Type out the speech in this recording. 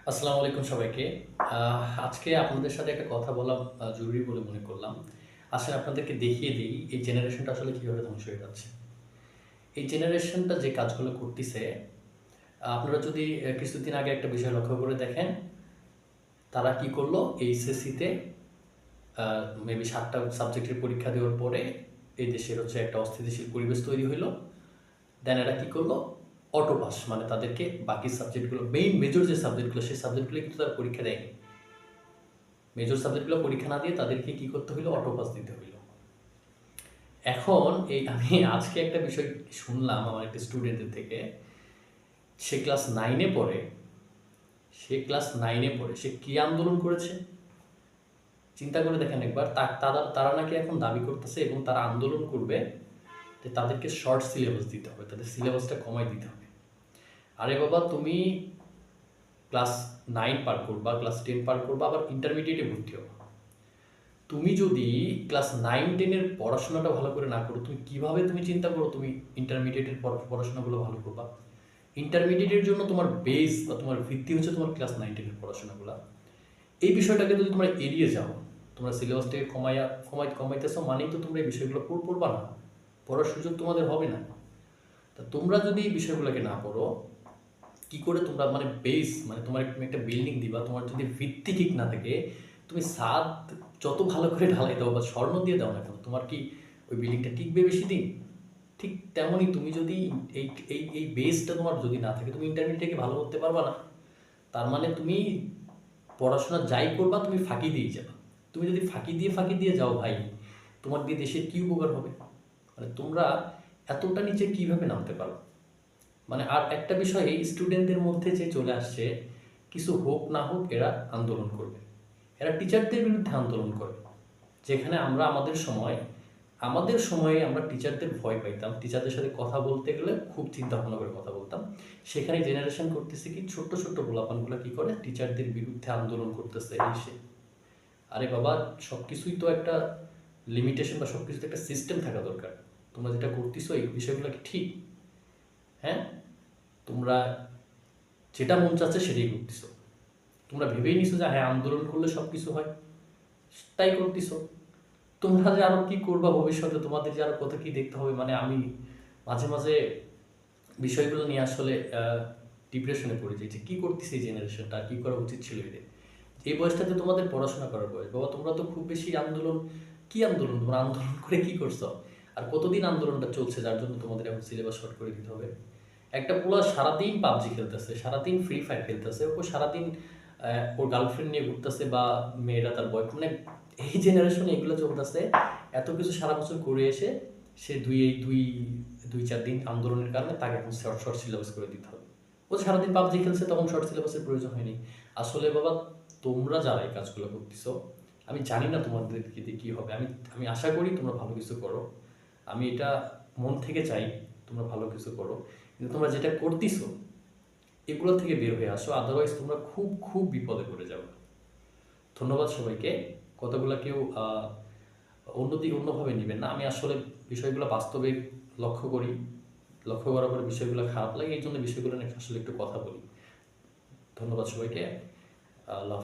আসসালামু আলাইকুম সবাইকে। আজকে আপনাদের সাথে একটা কথা বলা জরুরি বলে মনে করলাম। আসলে আপনাদেরকে দেখিয়ে দেই এই জেনারেশনটা আসলে কিভাবে ধ্বংস হয়ে যাচ্ছে। এই জেনারেশনটা যে কাজগুলো করতিছে, আপনারা যদি কিছুদিন আগে একটা বিষয় লক্ষ্য করে দেখেন, তারা কি করলো এইচএসসিতে মেবি ৭ টা সাবজেক্টের পরীক্ষা দেওয়ার পরে এই দেশের হচ্ছে একটা অস্থিতিশীল পরিবেশ তৈরি হইল। দেন এরা কি করলো? অটো পাস মানে তাদেরকে বাকি সাবজেক্টগুলো মেজর যে সাবজেক্টগুলো সেই সাবজেক্টগুলো কিন্তু তারা পরীক্ষা দেয়নি। মেজর সাবজেক্টগুলো পরীক্ষা না দিয়ে তাদেরকে কি করতে হইলো? অটো পাস দিতে হইলো। এখন আমি আজকে একটা বিষয় শুনলাম আমার একটা স্টুডেন্টের থেকে। সে ক্লাস 9 এ পড়ে। সে কি আন্দোলন করেছে? চিন্তা করে দেখেন একবার। তারা নাকি এখন দাবি করতেছে এবং তারা আন্দোলন করবে যে তাদেরকে শর্ট সিলেবাস দিতে হবে, তাদের সিলেবাসটা কমাই দিতে হবে। আরে বাবা, তুমি ক্লাস 9 পার করবা, ক্লাস 10 পার করবা, আবার ইন্টারমিডিয়েটে ভর্তি হবা। তুমি যদি ক্লাস 9-10 এর পড়াশোনাটা ভালো করে না করো, তুমি চিন্তা করো তুমি ইন্টারমিডিয়েটের পড়াশোনাগুলো ভালো করবা? ইন্টারমিডিয়েটের জন্য তোমার বেস বা তোমার ভিত্তি হচ্ছে তোমার ক্লাস 9-10 এর পড়াশোনাগুলো। এই বিষয়টাকে যদি তোমরা এড়িয়ে যাও, তোমরা সিলেবাসটাকে কমাইতেছো মানেই তো তোমরা এই বিষয়গুলো পড়বা না, পড়ার সুযোগ তোমাদের হবে না। তা তোমরা যদি এই বিষয়গুলোকে না পড়ো, কি করে তোমরা মানে বেস মানে তুমি একটা বিল্ডিং দিবা, তোমার যদি ভিত্তি ঠিক না থাকে, তুমি ছাদ যত ভালো করে ঢালাই দাও বা স্বর্ণ দিয়ে দাও না কেন, তোমার কি ওই বিল্ডিংটা টিকবে বেশি দিন? ঠিক তেমনই তুমি যদি এই এই এই বেসটা তোমার যদি না থাকে, তুমি ইন্টারমিডিয়েটকে ভালো করতে পারবা না। তার মানে তুমি পড়াশোনা যাই করবা তুমি ফাঁকি দিয়ে যাবা। তুমি যদি ফাঁকি দিয়ে যাও ভাই, তোমার দিয়ে দেশের কি উপকার হবে? মানে তোমরা এতটা নিচে কিভাবে নামতে পারো? মানে আর একটা বিষয়, এই স্টুডেন্টদের মধ্যে যে চলে আসছে, কিছু হোক না হোক এরা আন্দোলন করবে। এরা টিচারদের বিরুদ্ধে আন্দোলন করে। যেখানে আমাদের সময়ে আমরা টিচারদের ভয় পাইতাম, টিচারদের সাথে কথা বলতে গেলে খুব চিন্তা ভাবনা করে কথা বলতাম। সেখানে জেনারেশন করতেছে কি, ছোট্ট ছোট্ট পোলাপানগুলো কি করে, টিচারদের বিরুদ্ধে আন্দোলন করতেছে এসে। আরে বাবা, সব কিছুই তো একটা লিমিটেশন বা সব কিছুতে একটা সিস্টেম থাকা দরকার। তোমরা যেটা করতেছো এই বিষয়গুলো কি ঠিক? হ্যাঁ, তোমরা যেটা মন চাচ্ছে সেটাই করতেছো। তোমরা ভেবেই নিছো যে হ্যাঁ, আন্দোলন করলে সব কিছু হয়, তাই করতেছো। তোমরা যে আরো কি করবা ভবিষ্যতে, তোমাদের যে আরো কত কি দেখতে হবে, মানে আমি মাঝে মাঝে বিষয়গুলো নিয়ে আসলে ডিপ্রেশনে পড়ে যাই যে কি করতেছে এই জেনারেশনটা, কি করা উচিত ছিল এদের। এই বয়সটাতে তোমাদের পড়াশোনা করার বয়স বাবা, তোমরা তো খুব বেশি আন্দোলন তোমরা আন্দোলন করে কি করছো? আর কতদিন আন্দোলনটা চলছে যার জন্য তোমাদের এখন সিলেবাস শর্ট করে দিতে হবে? একটা পোলা সারাদিন পাবজি খেলতেছে, সারাদিন ফ্রি ফায়ার খেলতেছে, ও সারাদিন ওর গার্লফ্রেন্ড নিয়ে ঘুরতেছে বা মেয়েরা তার বয়, মানে এই জেনারেশনে এগুলো চলতেছে। এত কিছু সারা বছর করে এসে সে দুই চার দিন আন্দোলনের কারণে তাকে এখন শর্ট শর্ট সিলেবাস করে দিতে হবে। ও সারাদিন পাবজি খেলছে, তখন শর্ট সিলেবাসের প্রয়োজন হয়নি। আসলে বাবা, তোমরা যারা এই কাজগুলো করতেছো, আমি জানি না তোমাদের কি হবে। আমি আশা করি তোমরা ভালো কিছু করো। আমি এটা মন থেকে চাই তোমরা ভালো কিছু করো। কিন্তু তোমরা যেটা করতেছো এগুলো থেকে বের হয়ে আসো, আদারওয়াইজ তোমরা খুব খুব বিপদে পড়ে যাবে। ধন্যবাদ সবাইকে। কতগুলো কেউ অন্যভাবে নেবেন না। আমি আসলে বিষয়গুলো বাস্তবে লক্ষ্য করি, লক্ষ্য করার পরে বিষয়গুলো খারাপ লাগে, এই জন্য বিষয়গুলো নিয়ে আসলে একটু কথা বলি। ধন্যবাদ সবাইকে। আল্লাহ।